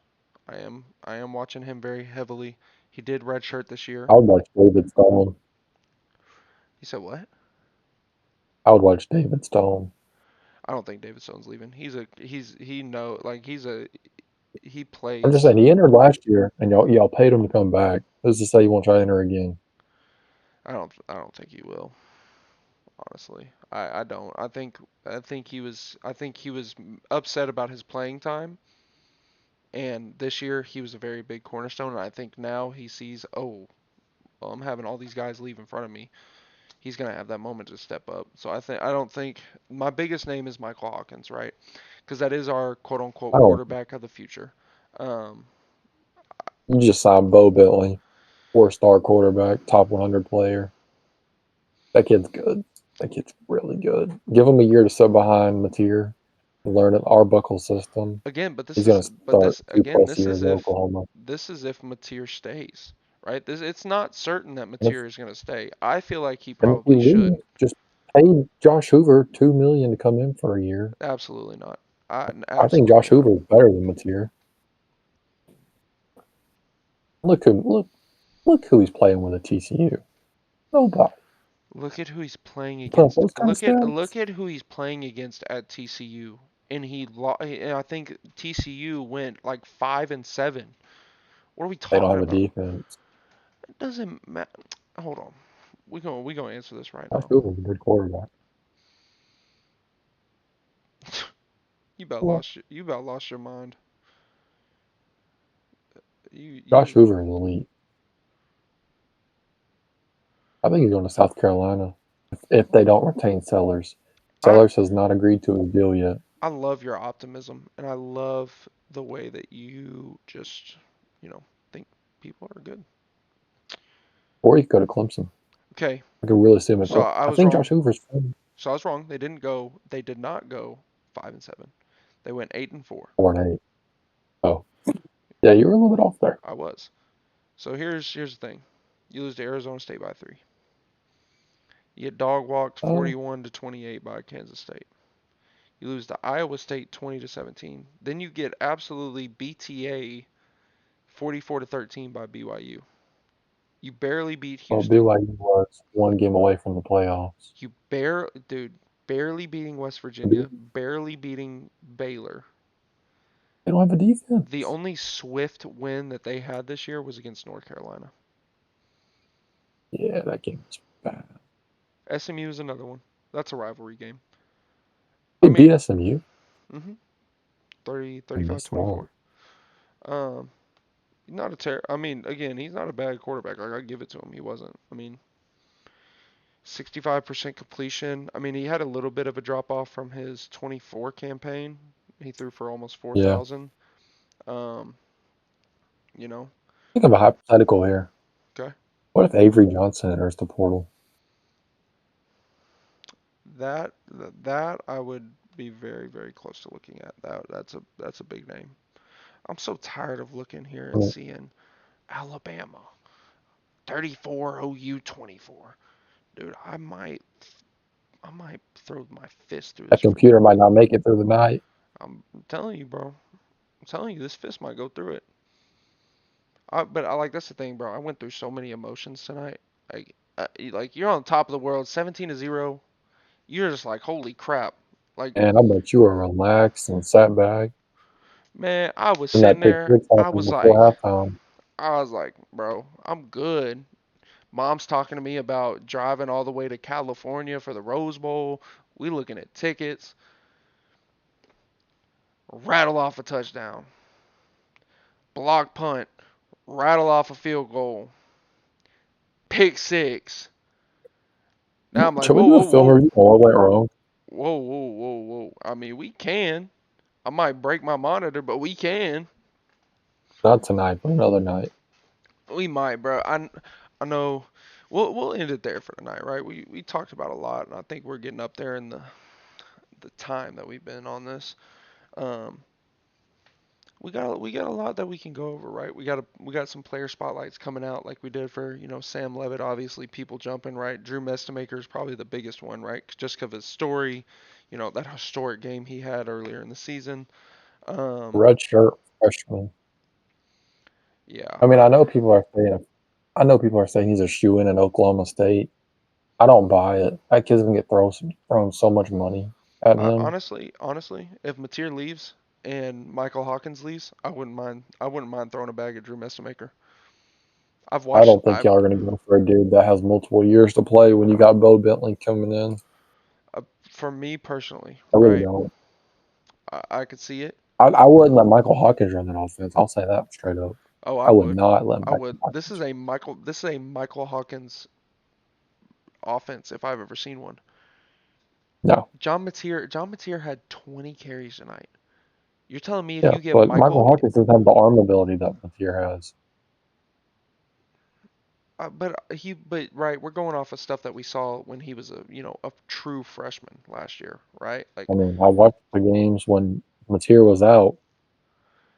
I am watching him very heavily. He did redshirt this year. I would watch David Stone. You said what? I would watch David Stone. I don't think David Stone's leaving. He know like he I'm just plays. saying he entered last year, and y'all paid him to come back. Who's to say he won't try to enter again? I don't think he will. Honestly, I don't. I think he was upset about his playing time, and this year he was a very big cornerstone. And I think now he sees, oh, well, I'm having all these guys leave in front of me. He's gonna have that moment to step up. So I don't think my biggest name is Michael Hawkins, right? Because that is our quote I unquote don't. quarterback of the future. Um, You just signed Bo Bentley, four-star quarterback, top 100 player. That kid's good. That kid's really good. Give him a year to sit behind Mateer, learn an Arbuckle system. again, but this He's going is to but start this two again plus this years is at if Oklahoma. Mateer stays, right? It's not certain that And if Mateer is gonna stay. I feel like he and if he probably should. leaves, just pay Josh Hoover $2 million to come in for a year. Absolutely not. I think Absolutely Josh not. Hoover is better than Mateer. Look who he's playing with at TCU. Nobody. Look at who he's playing He put up against. those kind of Look stats. at who he's playing against at TCU, and I think TCU went like 5-7. What are we They don't talking have a about? defense. It doesn't matter. Hold on. We gonna answer this right Josh now. Hoover's a good quarterback. Well, You about lost your mind. Josh You Hoover is elite. I think he's going to South Carolina if they don't retain Sellers. I Sellers has not agreed to his deal yet, I love your optimism, and I love the way that you just, think people are good. or he could go to Clemson. Okay, I could really see him at so Clemson. I I was think wrong. Josh Hoover's fun. So I was wrong. They did not go 5-7. They went 8-4. 4-8. Oh, yeah, you were a little bit off there. I was. So here's the thing. You lose to Arizona State by 3. You get dog walked Uh, 41-28 by Kansas State. You lose to Iowa State 20-17. Then you get absolutely BTA 44-13 by BYU. You barely beat well, Houston. BYU was one game away from the playoffs. Dude, barely beating West They Virginia, barely beating Baylor. don't have a The defense. only swift win that they had this year was against North Carolina. Yeah, that game was bad. SMU is another one. That's a rivalry game. I They beat mean, SMU. mhm, 30, I 35, missed one. 24. Um, not a I mean, again, he's not a bad quarterback. Like I give it to him. He wasn't. I mean, 65% completion. I mean, he had a little bit of a drop off from his 24 campaign. He threw for almost Yeah. 4,000. Um, you know, Think of a hypothetical here. okay. What if Avery Johnson enters the portal? That that I would be very very close to looking at. That's a big name. I'm so tired of looking here I and mean, seeing Alabama 34 OU 24. Dude, I might throw my fist through that this computer freaking. might not make it through the night. I'm telling you, bro. I'm telling you, this fist might go through it. But I like that's the thing, bro. I went through so many emotions tonight. Like you're on top of the world, 17-0. You're just like, holy crap. Like, And I bet you were relaxed and sat back. man, I was And sitting that pick there. six happened before halftime. I was like, bro, I'm good. Mom's talking to me about driving all the way to California for the Rose Bowl. We looking at tickets. Rattle off a touchdown. Block punt. Rattle off a field goal. Pick six. Now I'm like, Should we whoa, do a whoa, film whoa. review on what went wrong? Whoa, whoa, whoa, whoa. I mean, we can. I might break my monitor, but we can. Not tonight, but another night. We might, bro. I know. We'll end it there for tonight, right? We talked about a lot, and I think we're getting up there in the time that we've been on this. Um, we got a lot that we can go over, right? We got some player spotlights coming out like we did for Sam Levitt. Obviously, people jumping, right? Drew Mestamaker is probably the biggest one, right? Just because of his story, that historic game he had earlier in the season. Um, Red shirt freshman. yeah, I mean, I know people are saying he's a shoe in Oklahoma State. I don't buy it. That kid's gonna get thrown so much money at him. honestly, if Mateer leaves and Michael Hawkins leaves, I wouldn't mind throwing a bag at Drew Mestamaker. I've I watched. don't think y'all are gonna go for a dude that has multiple years to play when you got Bo Bentley coming in. Uh, for me personally, I really right? don't. I could see it. I wouldn't let Michael Hawkins run that offense. I'll say that straight up. Oh, I I would would. not let I Michael would. This is Hawkins. a Michael. This is a Michael Hawkins offense if I've ever seen one. No. John Mateer had 20 carries tonight. You're telling me if Yeah, you give but Michael Michael, Hawkins doesn't have the arm ability that Mateer has. but right, we're going off of stuff that we saw when he was a true freshman last year, right? Like I mean, I watched the games when Mateer was out.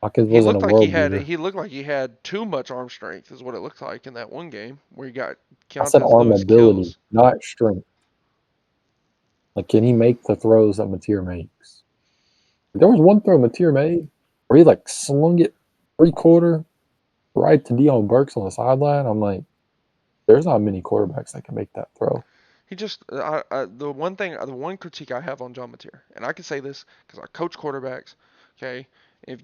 Hawkins he wasn't a looked like he world had beater. he looked like he had too much arm strength, is what it looked like in that one game where he got I said Keontae arm Lewis ability, kills. not strength. Like, can he make the throws that Mateer makes? There was one throw Mateer made where he like slung it 3/4 right to Dion Burks on the sideline. I'm like, there's not many quarterbacks that can make that throw. He just the one critique I have on John Mateer, and I can say this because I coach quarterbacks. Okay, if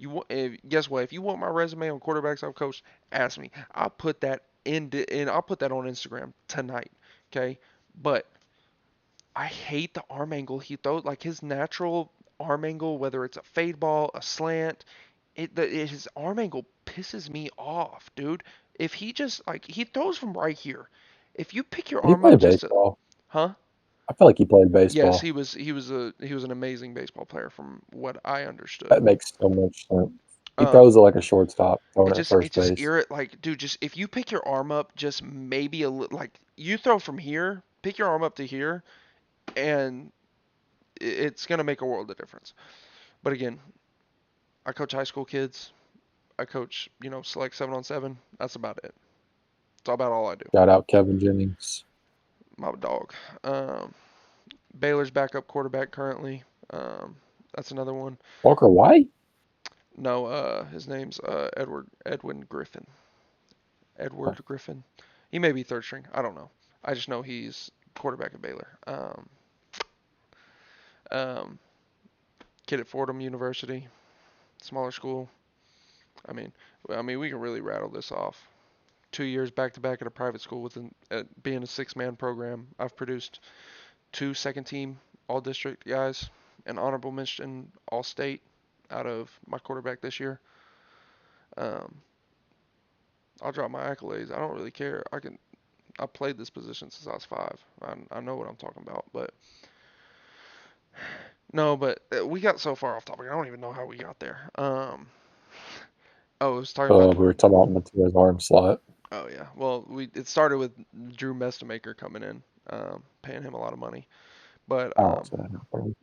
guess what? If you want my resume on quarterbacks I've coached, ask me. I'll put that on Instagram tonight. Okay, but I hate the arm angle he throws. Like his natural arm angle, whether it's a fade ball, a slant, his arm angle pisses me off, dude. If he just like he throws from right here, if you pick your Did he arm play up just to, baseball? huh? I feel like he played Yes, baseball. he was an amazing baseball player from what I understood. That makes so much sense. He Um, throws it like a shortstop, it throwing at just it first just base. irrit like dude, just if you pick your arm up just maybe like you throw from here, pick your arm up to here, and it's gonna make a world of difference. But again, I coach high school kids. I coach select 7-on-7. That's about it. It's about all I do. Shout out Kevin Jennings. My dog. Um, Baylor's backup quarterback currently. Um, that's another one. Walker White? No, his name's Edwin Griffin. Oh, Edward Griffin. He may be third string. I don't know. I just know he's quarterback at Baylor. Um, kid at Fordham University, smaller school. I mean, we can really rattle this off. 2 years back to back at a private school being a six-man program. I've produced two second-team all-district guys, an honorable mention all-state out of my quarterback this year. Um, I'll drop my accolades. I don't really care. I played this position since I was 5. I know what I'm talking about. But no, but we got so far off topic. I don't even know how we got there. Oh, it was talking about we were talking about Mateer's arm slot. Oh yeah. Well, it started with Drew Mestamaker coming in, paying him a lot of money. But I don't say that.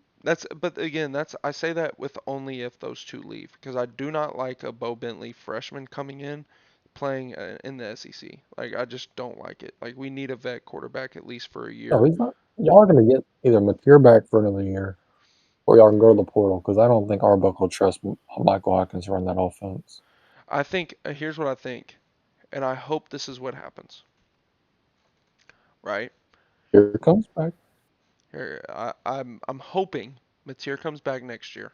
but again, I say that with only if those two leave because I do not like a Bo Bentley freshman coming in playing in the SEC. Like I just don't like it. Like we need a vet quarterback at least for a No, year. he's not. Y'all are going to get either Mateer back for another year or y'all can go to the portal because I don't think Arbuck will trust Michael Hawkins to run that offense. I think here's what I think, and I hope this is what happens. Right Here it comes back. here, I'm hoping Mateer comes back next year.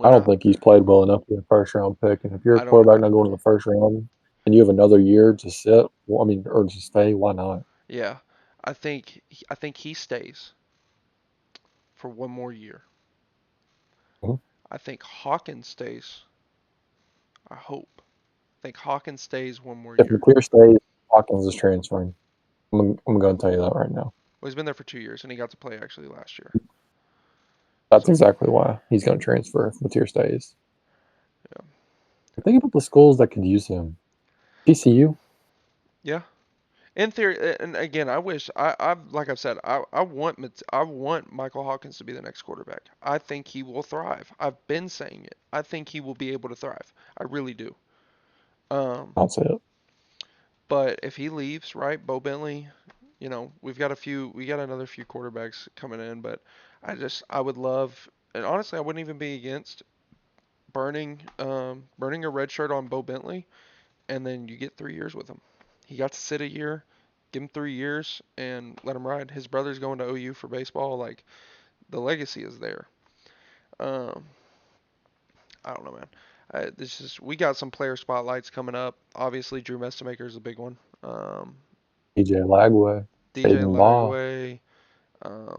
I When don't think he's played well enough to be a first round pick. And if you're a I don't quarterback not going to the first round and you have another year to sit, well, I mean, or to stay, why not? Yeah, I think he stays for one more year. Mhm. I think Hawkins stays. I hope. I think Hawkins stays one more If year. Mateer stays, Hawkins is transferring. I'm going to tell you that right now. Well, he's been there for 2 years and he got to play actually last year. That's So exactly why he's going to transfer if Mateer stays. yeah, Think about the schools that could use him. TCU, yeah. In theory, and again, I wish I like I've said, I want Michael Hawkins to be the next quarterback. I think he will thrive. I've been saying it. I think he will be able to thrive. I really do. Um, That's it. but if he leaves, right, Bo Bentley, we got another few quarterbacks coming in, but I would love, and honestly, I wouldn't even be against burning a red shirt on Bo Bentley, and then you get 3 years with him. He got to sit a year, give him 3 years, and let him ride. His brother's going to OU for baseball. Like the legacy is there. Um, I don't know, man. This is we got some player spotlights coming up. Obviously, Drew Mestamaker is a big one. DJ Lagway, DJ Jaden Baugh, Lagway, um,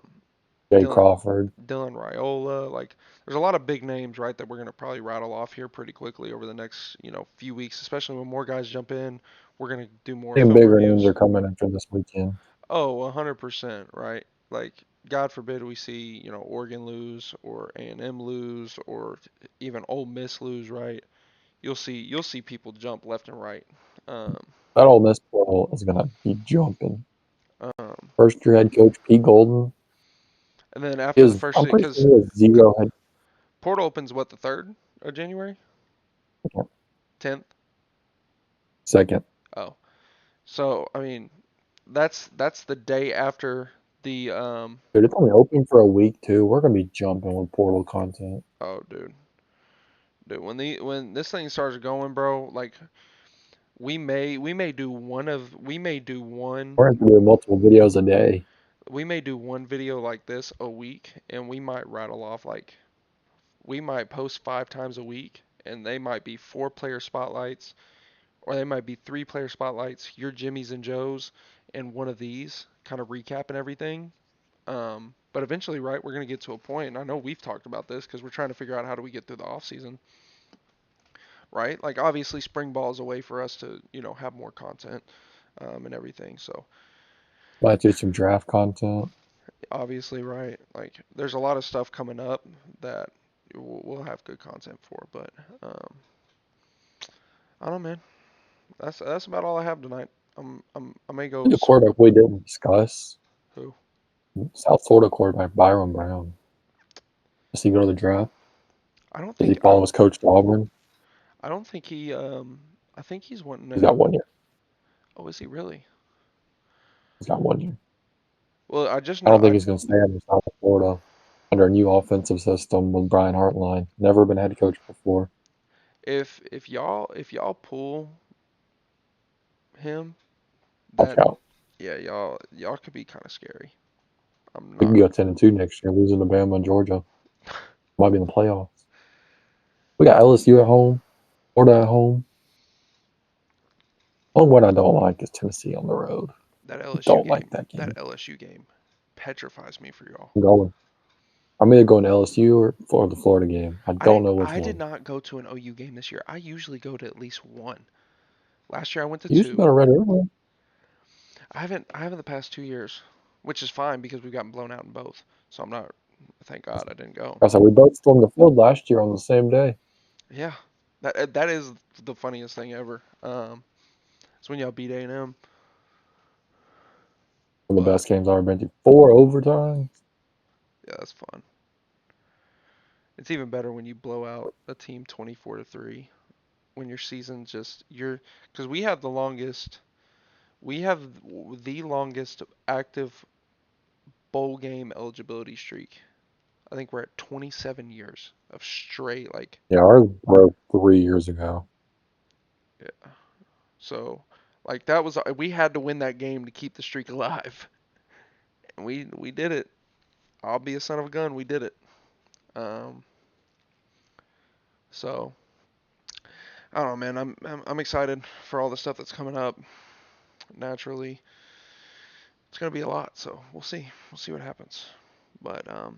Jay Dylan Crawford. Dylan Raiola. Like, there's a lot of big names, right, that we're gonna probably rattle off here pretty quickly over the next, few weeks, especially when more guys jump in. We're gonna do more And film bigger names reviews. are coming after this weekend. Oh, 100%, right? Like, God forbid we see, Oregon lose or A&M lose or even Ole Miss lose, right? You'll see people jump left and right. Um, That Ole Miss portal is going to be jumping. um, First year head coach Pete Golden and then after the is, first, I'm pretty because sure he has zero head. portal opens what, the 3rd of January, Coach. 10th. Second. Oh, so I mean, that's the day after the Dude, it's only open for a week too. We're gonna be jumping with portal content. oh, dude, when this thing starts going, bro, like we may do one We're gonna do multiple videos a day. we may do one video like this a week, and we might rattle off, like, we might post 5 times a week, and they might be 4 player spotlights, or they might be 3 player spotlights, your Jimmys and Joes, and one of these kind of recapping everything. But eventually, right, we're gonna get to a point, and I know we've talked about this because we're trying to figure out how do we get through the off season, right? Like, obviously spring ball is a way for us to, have more content, and everything. So Might do some draft content. obviously, right, like there's a lot of stuff coming up that we'll have good content for. But um, I don't know, man. That's about all I have tonight. I may go The quarterback we didn't discuss. who? South Florida quarterback Byron Brown. Does he go to the draft? I don't Does he think I follow don't his coach to Auburn? I don't think he I think he's wanting He's to. got 1 year. Oh, is he really? He's got 1 year. Well, I just I know don't think he's gonna stay under South Florida under a new offensive system with Brian Hartline. Never been head coach before. if y'all pull him, Watch that out. yeah, y'all could be kind of scary. I'm We can not. go 10-2 next year, losing to Bama and Georgia. Might be in the playoffs. We got LSU at home, Florida at home. Only one I don't like is Tennessee on the road. That LSU Don't like game, that that game. LSU game petrifies me for y'all. I'm going. I'm either going to LSU or for the Florida game. I don't know which I did one. not go to an OU game this year. I usually go to at least one. Last year I went to You usually go two. to Red River. I haven't the past 2 years, which is fine because we've gotten blown out in both. So I'm not. Thank God I didn't go. I said we both stormed the field last year on the same day. Yeah, that is the funniest thing ever. It's when y'all beat A&M, One of the but best games I've ever been to. 4 overtimes. yeah, that's fun. It's even better when you blow out a team 24-3 when your season just you're because we have the longest active bowl game eligibility streak. I think we're at 27 years of straight, like, Yeah, ours broke 3 years ago. yeah. So, like, that was we had to win that game to keep the streak alive, and we did it. I'll be a son of a gun. We did it. Um, so I don't know, man. I'm excited for all the stuff that's coming up. Naturally, it's gonna be a lot. So we'll see. We'll see what happens. But I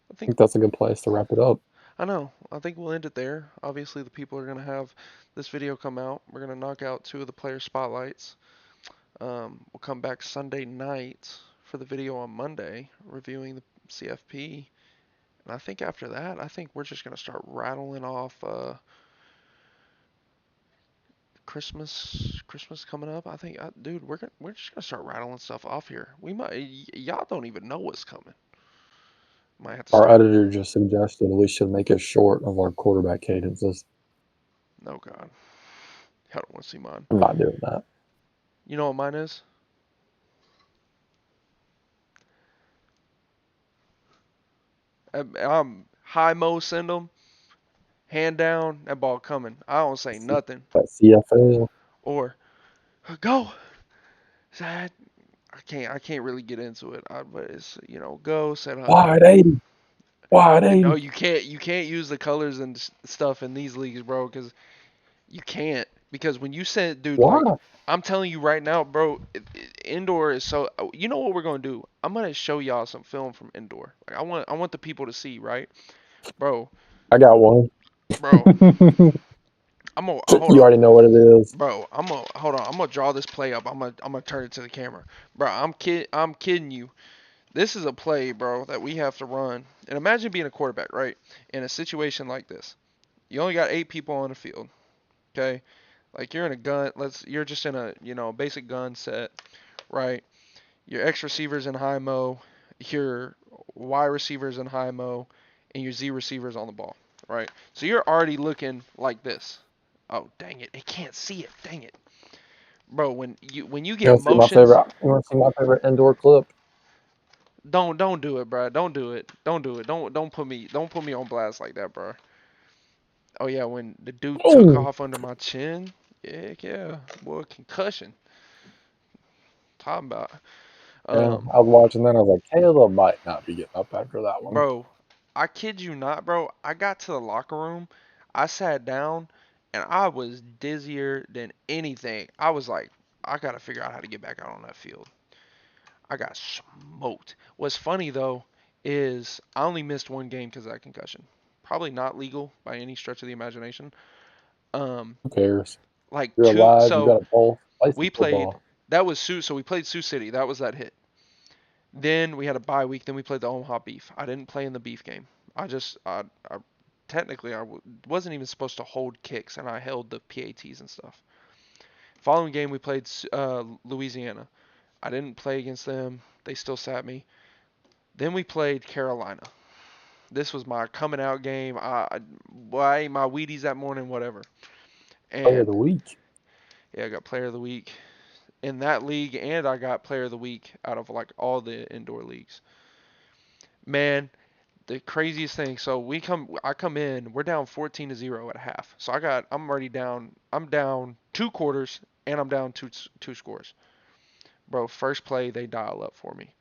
I think think that's a good place to wrap it up. I know. I think we'll end it there. Obviously, the people are gonna have this video come out. We're gonna knock out 2 of the player spotlights. We'll come back Sunday night for the video on Monday reviewing the CFP. And I think after that, I think we're just gonna start rattling off Christmas coming up. I think, dude, we're just gonna start rattling stuff off here. We might y'all don't even know what's coming. Might have to Our start. editor just suggested we should make a short of our quarterback cadences. No God, I don't want to see mine. I'm not doing that. You know what mine is? High mo send them, hand down, that ball coming. I don't say nothing. That CFL Or go. I can't really get into it. But it's go set HUD. wide 80, wide No, 80. you can't use the colors and stuff in these leagues, bro, because you can't. Because when you send, dude, like Why? I'm telling you right now, bro, indoor is so. You know what we're gonna do? I'm gonna show y'all some film from indoor. Like I want the people to see, right, bro, I got one. bro. I'm gonna hold You on, already know what it is. bro. I'm gonna hold on. I'm gonna draw this play up. I'm gonna turn it to the camera, bro. I'm kidding you. This is a play, bro, that we have to run. And imagine being a quarterback, right? In a situation like this. You only got 8 people on the field, okay? Like you're in a gun, you're just in a, basic gun set, right? Your X receivers in high mo, your Y receivers in high mo, and your Z receivers on the ball, right? So you're already looking like this. Oh, dang it. It can't see it. Dang it. Bro, when you You get want to see my motions, favorite? You want to see my favorite indoor clip? don't do it, bro. Don't do it. Don't do it. Don't put me on blast like that, bro. Oh yeah, when the dude took Oh, off under my chin. Heck yeah. Boy, concussion. Talking about. yeah. Um, I was watching that. I was like, Caleb might not be getting up after that one. bro, I kid you not, bro. I got to the locker room, I sat down, and I was dizzier than anything. I was like, I gotta figure out how to get back out on that field. I got smoked. What's funny though is I only missed one game because of that concussion. Probably not legal by any stretch of the imagination. Um, Who cares? like You're two. alive. You So got a pulse. Play some we played. football. That was Sioux. So we played Sioux City. That was that hit. Then we had a bye week. Then we played the Omaha Beef. I didn't play in the Beef game. I technically wasn't even supposed to hold kicks, and I held the PATs and stuff. Following game we played Louisiana. I didn't play against them. They still sat me. Then we played Carolina. This was my coming out game. I ate my Wheaties that morning, whatever. Player of And the week. yeah, I got Player of the Week in that league, and I got Player of the Week out of like all the indoor leagues. Man, the craziest thing. So I come in. We're down 14-0 at a half. So I'm already down. I'm down 2 quarters, and I'm down two scores. Bro, first play they dial up for me.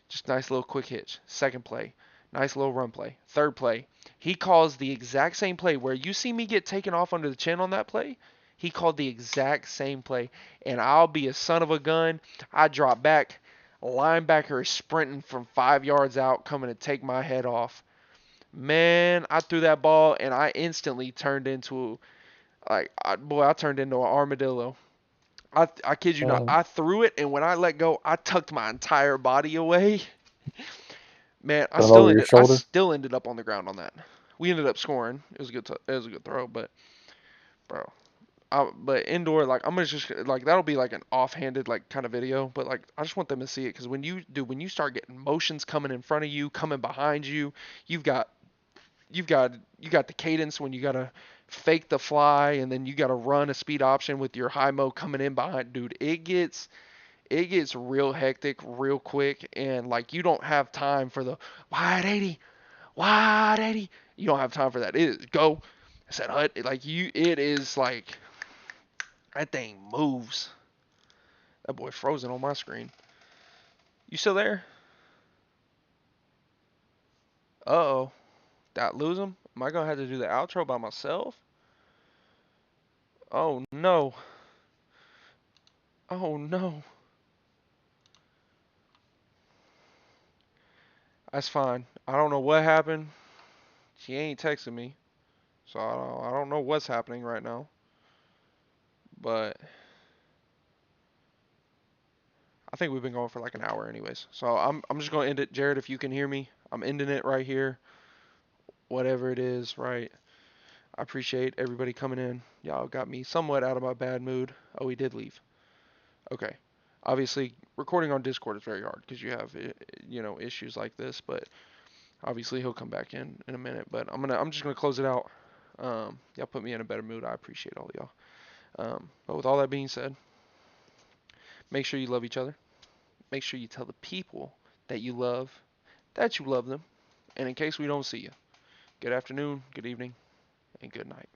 Just nice little quick hitch. Second play, nice little run play. Third play, he calls the exact same play where you see me get taken off under the chin on that play. He called the exact same play, and I'll be a son of a gun. I drop back. Linebacker is sprinting from 5 yards out, coming to take my head off. Man, I threw that ball and I instantly turned into I turned into an armadillo. I kid you not. And I threw it and when I let go, I tucked my entire body away. Man, I put him still over your ended I shoulder. still ended up on the ground on that. We ended up scoring. It was a good throw, but bro, but indoor like I'm gonna just like that'll be like an offhanded like kind of video, but like I just want them to see it because when you start getting motions coming in front of you, coming behind you, you've got you've got you got the cadence when you gotta fake the fly and then you gotta run a speed option with your high mo coming in behind. Dude, it gets real hectic real quick and like you don't have time for the wide 80, wide 80. You don't have time for that. It is go. I said hut like you. It is like that thing moves. That boy frozen on my screen. You still there? Uh oh. Did I lose him? Am I gonna have to do the outro by myself? Oh no. Oh no. That's fine. I don't know what happened. She ain't texting me, so I don't know what's happening right now. But I think we've been going for like an hour anyways. So I'm just gonna end it. Jared, if you can hear me, I'm ending it right here. Whatever it is, right? I appreciate everybody coming in. Y'all got me somewhat out of my bad mood. Oh, he did leave. Okay. Obviously, recording on Discord is very hard because you have issues like this. But obviously, he'll come back in a minute. But I'm just gonna close it out. Y'all put me in a better mood. I appreciate all of y'all. But with all that being said, make sure you love each other. Make sure you tell the people that you love them. And in case we don't see you, good afternoon, good evening, and good night.